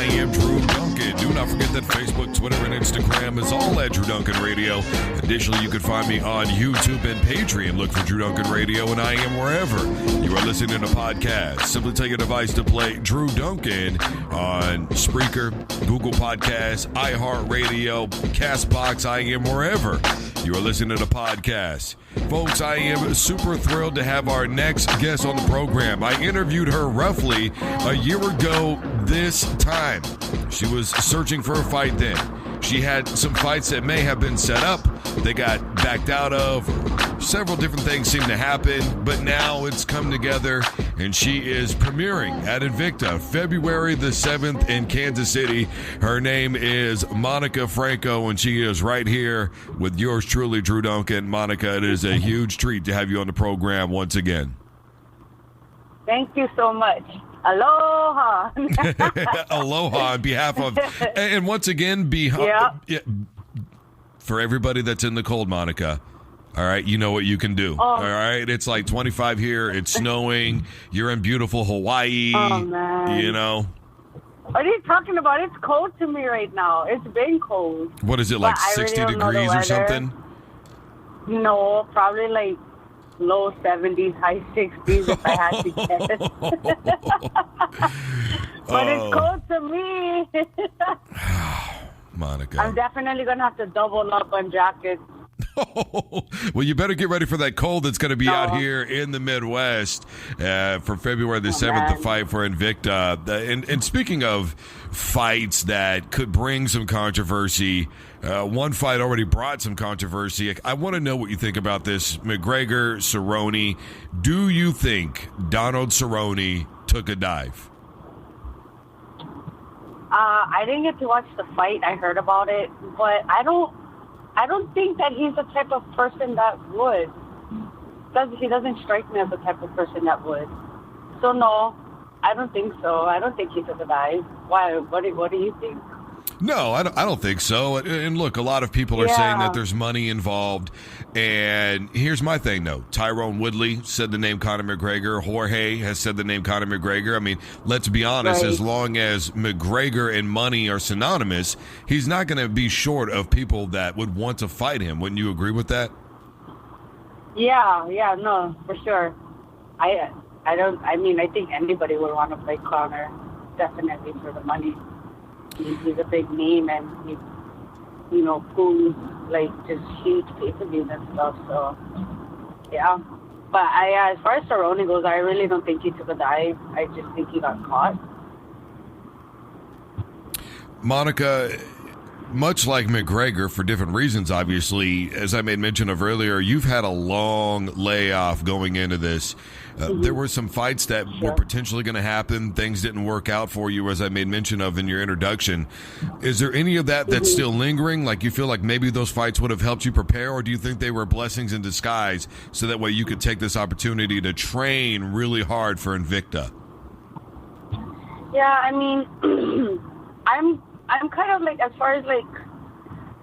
I am Drew Duncan. Do not forget that Facebook, Twitter, and Instagram is all at Drew Duncan Radio. Additionally, you can find me on YouTube and Patreon. Look for Drew Duncan Radio, and I am wherever you are listening to podcasts. Simply tell your device to play Drew Duncan on Spreaker, Google Podcasts, iHeartRadio, CastBox. I am wherever you are listening to podcasts. Folks, I am super thrilled to have our next guest on the program. I interviewed her roughly a year ago this time. She was searching for a fight then. She had some fights that may have been set up, they got backed out of. Several different things seem to happen, but now it's come together, and she is premiering at Invicta February the 7th in Kansas City. Her name is Monica Franco, and she is right here with yours truly, Drew Duncan. Monica, it is a huge treat to have you on the program once again. Thank you so much. Aloha. Aloha on behalf of, and once again, for everybody that's in the cold, Monica. All right, you know what you can do. All right, it's like 25 here. It's snowing. You're in beautiful Hawaii. Oh, man. You know. What are you talking about? It's cold to me right now. It's been cold. What is it, like 60 degrees or something? No, probably like low 70s, high 60s if I had to guess. But it's cold to me. Monica. I'm definitely going to have to double up on jackets. Well, you better get ready for that cold that's going to be out here in the Midwest for February the 7th, the fight for Invicta. And speaking of fights that could bring some controversy, one fight already brought some controversy. I want to know what you think about this. McGregor, Cerrone. Do you think Donald Cerrone took a dive? I didn't get to watch the fight. I heard about it, but I don't think that he's the type of person that would. He doesn't strike me as the type of person that would. So no, I don't think so. I don't think he took a dive. Why? What do you think? No, I don't think so. And look, a lot of people are saying that there's money involved. And here's my thing, though. Tyrone Woodley said the name Conor McGregor. Jorge has said the name Conor McGregor. I mean, let's be honest. Right. As long as McGregor and money are synonymous, he's not going to be short of people that would want to fight him. Wouldn't you agree with that? Yeah, no, for sure. I think anybody would want to fight Conor, definitely for the money. He's a big name, and he, pulls like just huge pay-per-views and stuff. So, yeah. But as far as Cerrone goes, I really don't think he took a dive. I just think he got caught. Monica, much like McGregor, for different reasons, obviously, as I made mention of earlier, you've had a long layoff going into this. There were some fights that were potentially going to happen. Things didn't work out for you, as I made mention of in your introduction. Is there any of that that's still lingering? Like you feel like maybe those fights would have helped you prepare, or do you think they were blessings in disguise so that way you could take this opportunity to train really hard for Invicta? Yeah, I mean, I'm kind of like, as far as like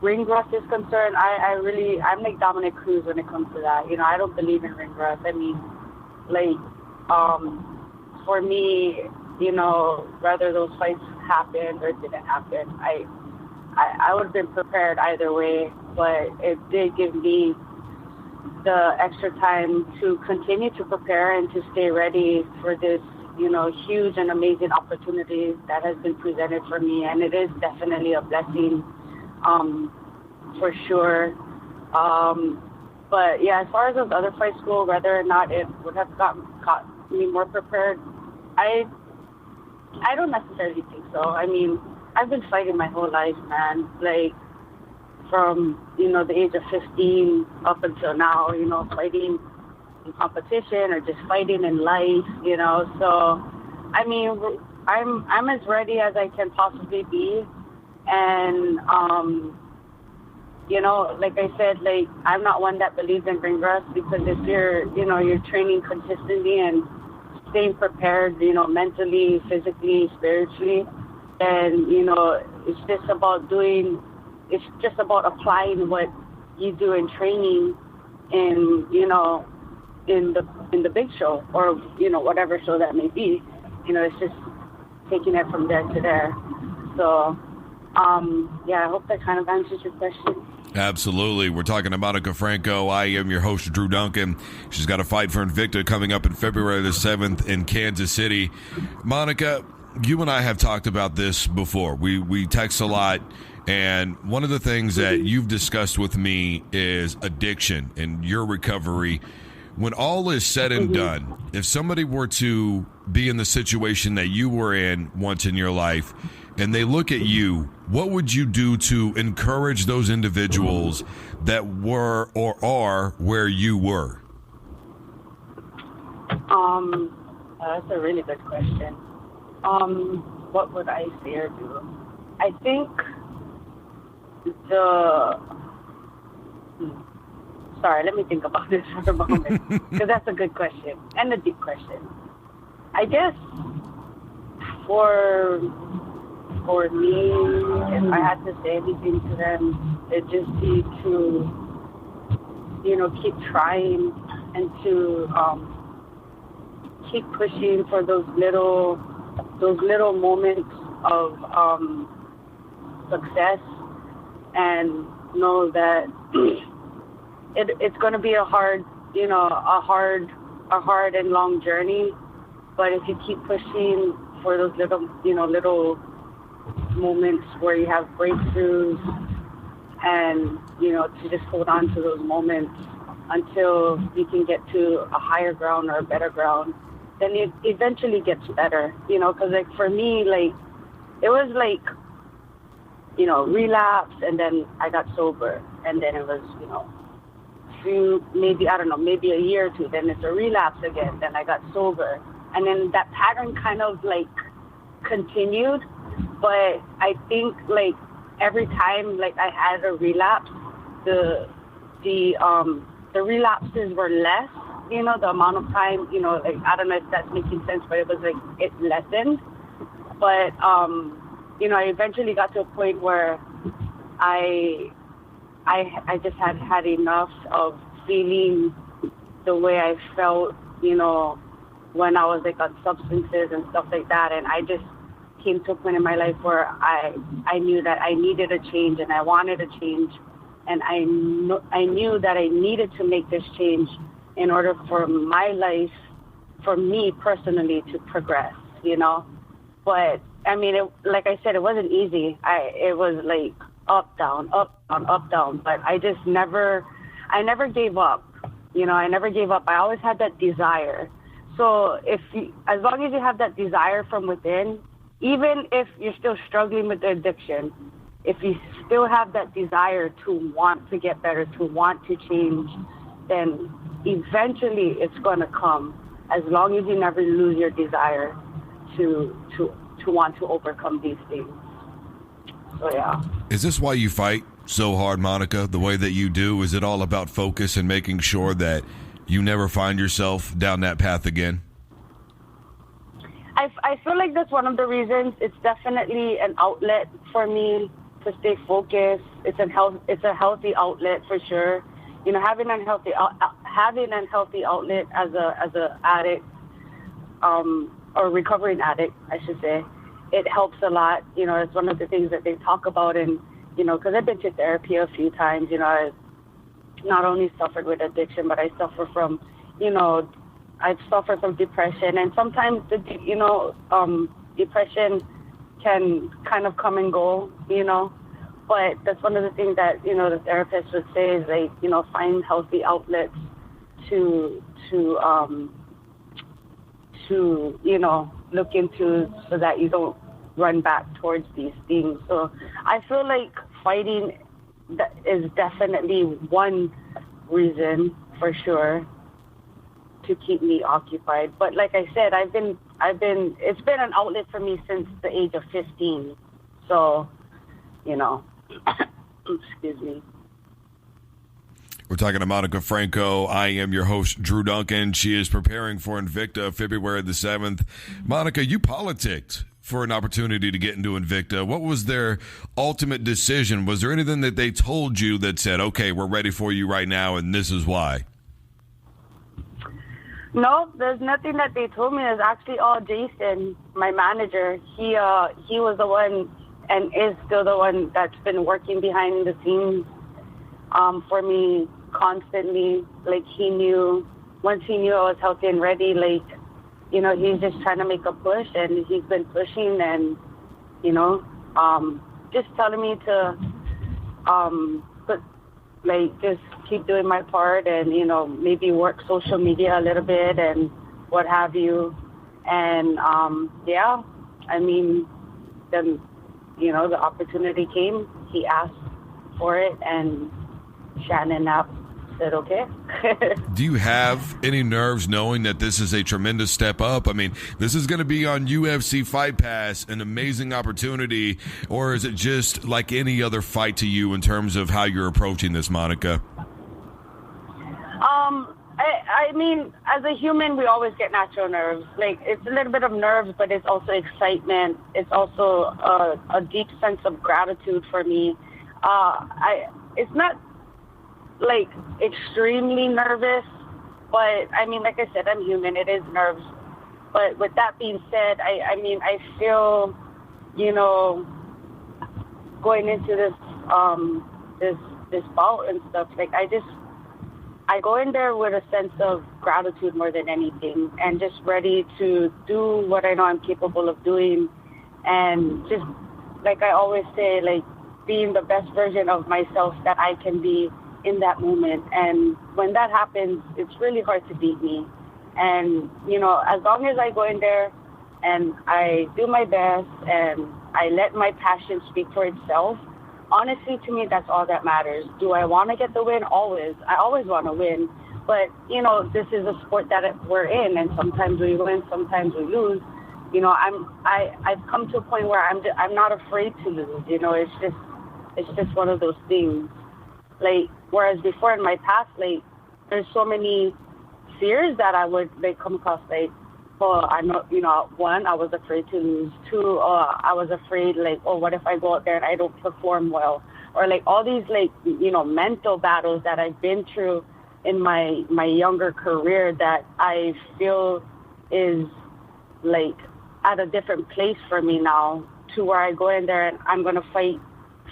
ring rust is concerned, I'm like Dominick Cruz when it comes to that. I don't believe in ring rust. I mean, like, for me, whether those fights happened or didn't happen, I would have been prepared either way, but it did give me the extra time to continue to prepare and to stay ready for this, huge and amazing opportunity that has been presented for me, and it is definitely a blessing, for sure. But yeah, as far as those other fights go, whether or not it would have got me more prepared, I don't necessarily think so. I mean, I've been fighting my whole life, man. Like from the age of 15 up until now, fighting in competition or just fighting in life, So, I mean, I'm as ready as I can possibly be, and like I said, like, I'm not one that believes in ring rust, because if you're training consistently and staying prepared, mentally, physically, spiritually, and, it's just about applying what you do in training in the big show, or, whatever show that may be. It's just taking it from there to there. So, yeah, I hope that kind of answers your question. Absolutely. We're talking to Monica Franco. I am your host, Drew Duncan. She's got a fight for Invicta coming up in February the 7th in Kansas City. Monica, you and I have talked about this before. We text a lot, and one of the things that you've discussed with me is addiction and your recovery. When all is said and done, if somebody were to be in the situation that you were in once in your life, and they look at you, what would you do to encourage those individuals that were or are where you were? That's a really good question. What would I say or do? I think sorry, let me think about this for a moment, because that's a good question and a deep question. I guess for me, if I had to say anything to them, it'd just be to, keep trying and to keep pushing for those little moments of success, and know that it's going to be a hard and long journey. But if you keep pushing for those little moments where you have breakthroughs, and to just hold on to those moments until you can get to a higher ground or a better ground, then it eventually gets better. Because like for me, like it was like relapse, and then I got sober, and then it was maybe a year or two, then it's a relapse again, then I got sober, and then that pattern kind of like continued. But I think like every time like I had a relapse, the relapses were less, the amount of time, like I don't know if that's making sense, but it was like it lessened. But I eventually got to a point where I just had enough of feeling the way I felt, when I was like on substances and stuff like that. And I just came to a point in my life where I knew that I needed a change, and I wanted a change. And I knew that I needed to make this change in order for my life, for me personally, to progress, But I mean, like I said, it wasn't easy. It was like up, down, up, down, up, down. But I never gave up. I never gave up. I always had that desire. So as long as you have that desire from within, even if you're still struggling with the addiction, if you still have that desire to want to get better, to want to change, then eventually it's going to come, as long as you never lose your desire to want to overcome these things. So, yeah. Is this why you fight so hard, Monica, the way that you do? Is it all about focus and making sure that you never find yourself down that path again? I feel like that's one of the reasons. It's definitely an outlet for me to stay focused. It's a healthy outlet for sure. Having an unhealthy outlet as a addict, or recovering addict, I should say, it helps a lot. It's one of the things that they talk about, and because I've been to therapy a few times. I not only suffered with addiction, but I suffer from, I've suffered from depression, and sometimes depression can kind of come and go, But that's one of the things that the therapist would say is like find healthy outlets to look into, so that you don't run back towards these things. So I feel like fighting is definitely one reason for sure to keep me occupied. But like I said, it's been an outlet for me since the age of 15. So, excuse me. We're talking to Monica Franco. I am your host, Drew Duncan. She is preparing for Invicta, February the 7th. Monica, you politicked for an opportunity to get into Invicta. What was their ultimate decision? Was there anything that they told you that said, okay, we're ready for you right now, and this is why? No, there's nothing that they told me. It's actually all Jason, my manager. He was the one and is still the one that's been working behind the scenes for me constantly. Like, once he knew I was healthy and ready, like, you know, he's just trying to make a push, and he's been pushing, and, you know, just telling me to just keep doing my part, and, you know, maybe work social media a little bit and what have you. And yeah, I mean, then, you know, the opportunity came. He asked for it, and Shannon Knapp said, okay. Do you have any nerves knowing that this is a tremendous step up? I mean, this is going to be on UFC Fight Pass, an amazing opportunity, or is it just like any other fight to you in terms of how you're approaching this, Monica? I mean, as a human, we always get natural nerves. Like, it's a little bit of nerves, but it's also excitement. It's also a deep sense of gratitude for me. It's not like extremely nervous, but I mean, like I said, I'm human. It is nerves. But with that being said, I mean, I feel, you know, going into this bout and stuff, like, I go in there with a sense of gratitude more than anything, and just ready to do what I know I'm capable of doing, and just, like I always say, like, being the best version of myself that I can be in that moment. And when that happens, it's really hard to beat me. And, you know, as long as I go in there and I do my best and I let my passion speak for itself, honestly, to me, that's all that matters. Do I want to get the win? Always. I always want to win. But, you know, this is a sport that we're in, and sometimes we win, sometimes we lose. You know, I've come to a point where I'm not afraid to lose. You know, it's just one of those things. Like, whereas before in my past, like, there's so many fears that I would, like, come across, like, oh, I know, you know, one, I was afraid to lose. Two, I was afraid, like, oh, what if I go out there and I don't perform well? Or, like, all these, like, you know, mental battles that I've been through in my younger career that I feel is, like, at a different place for me now, to where I go in there and I'm going to fight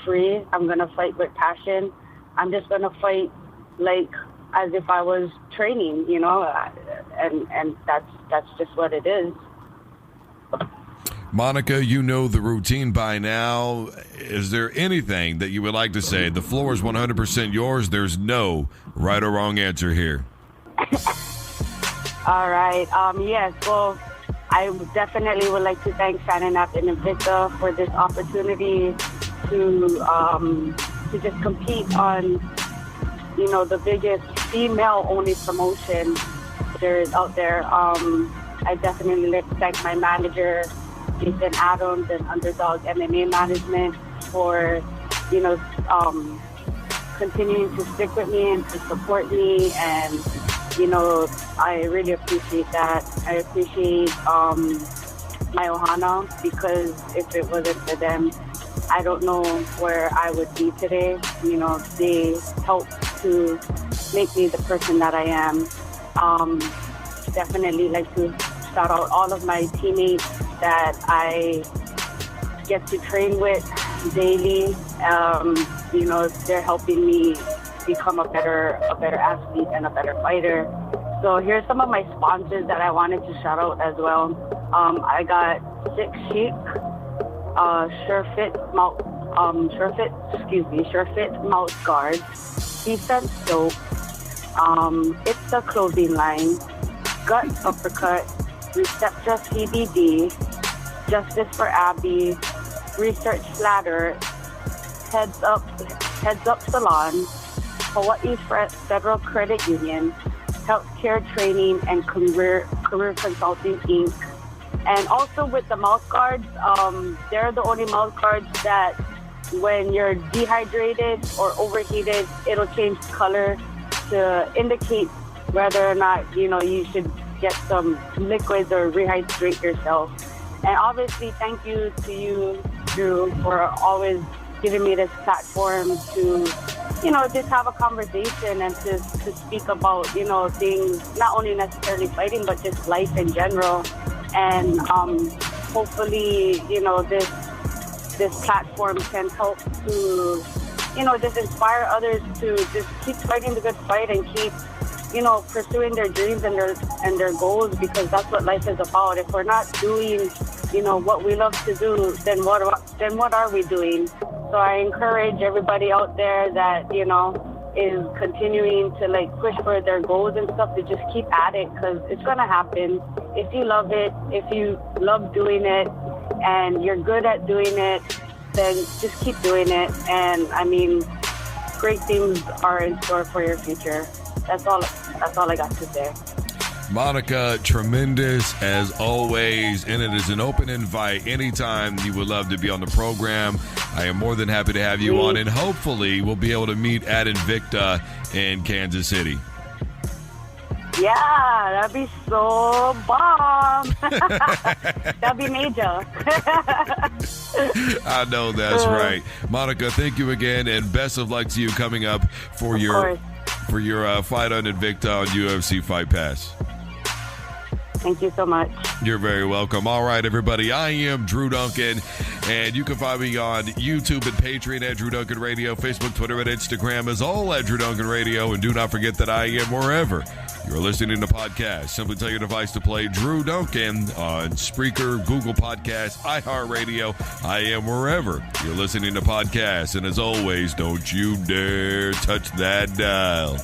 free. I'm going to fight with passion. I'm just going to fight, like, as if I was training, you know, and that's just what it is. Monica, you know the routine by now. Is there anything that you would like to say? The floor is 100% yours. There's no right or wrong answer here. All right. Yes, well, I definitely would like to thank Shannon Knapp and Invicta for this opportunity to just compete on, you know, the biggest female-only promotion there is out there. I definitely like to thank my manager, Jason Adams, and Underdog MMA Management for, you know, continuing to stick with me and to support me. And, you know, I really appreciate that. I appreciate my Ohana, because if it wasn't for them, I don't know where I would be today. You know, they helped to make me the person that I am. Definitely like to shout out all of my teammates that I get to train with daily. You know, they're helping me become a better athlete and a better fighter. So here's some of my sponsors that I wanted to shout out as well. I got Six Chic, SureFit mouth guards, Defense Soap, It's a Clothing Line, Gut Uppercut, Receptra CBD, Justice for Abby, Research Flatter, Heads Up Salon, Hawaii Federal Credit Union, Healthcare Training and Career Consulting Inc. And also with the mouth guards, they're the only mouth guards that when you're dehydrated or overheated, it'll change color to indicate whether or not, you know, you should get some liquids or rehydrate yourself. And obviously, thank you to you, Drew, for always giving me this platform to, you know, just have a conversation and to speak about, you know, things, not only necessarily fighting, but just life in general. And hopefully, you know, this this platform can help to, just inspire others to just keep fighting the good fight and keep, pursuing their dreams and their goals, because that's what life is about. If we're not doing, what we love to do, then what are we doing? So I encourage everybody out there that, is continuing to push for their goals and stuff to just keep at it, because it's going to happen. If you love it, if you love doing it and you're good at doing it, then just keep doing it. And I mean, great things are in store for your future. That's all I got to say. Monica, tremendous as always, and it is an open invite anytime you would love to be on the program. I am more than happy to have you on, and hopefully we'll be able to meet at Invicta in Kansas City. Yeah, that'd be so bomb. That'd be major. I know that's right. Monica, thank you again, and best of luck to you coming up for your fight on Invicta on UFC Fight Pass. Thank you so much. You're very welcome. All right, everybody. I am Drew Duncan, and you can find me on YouTube and Patreon at Drew Duncan Radio, Facebook, Twitter, and Instagram is all at Drew Duncan Radio. And do not forget that I am wherever you're listening to podcasts. Simply tell your device to play Drew Duncan on Spreaker, Google Podcasts, iHeartRadio. I am wherever you're listening to podcasts. And as always, don't you dare touch that dial.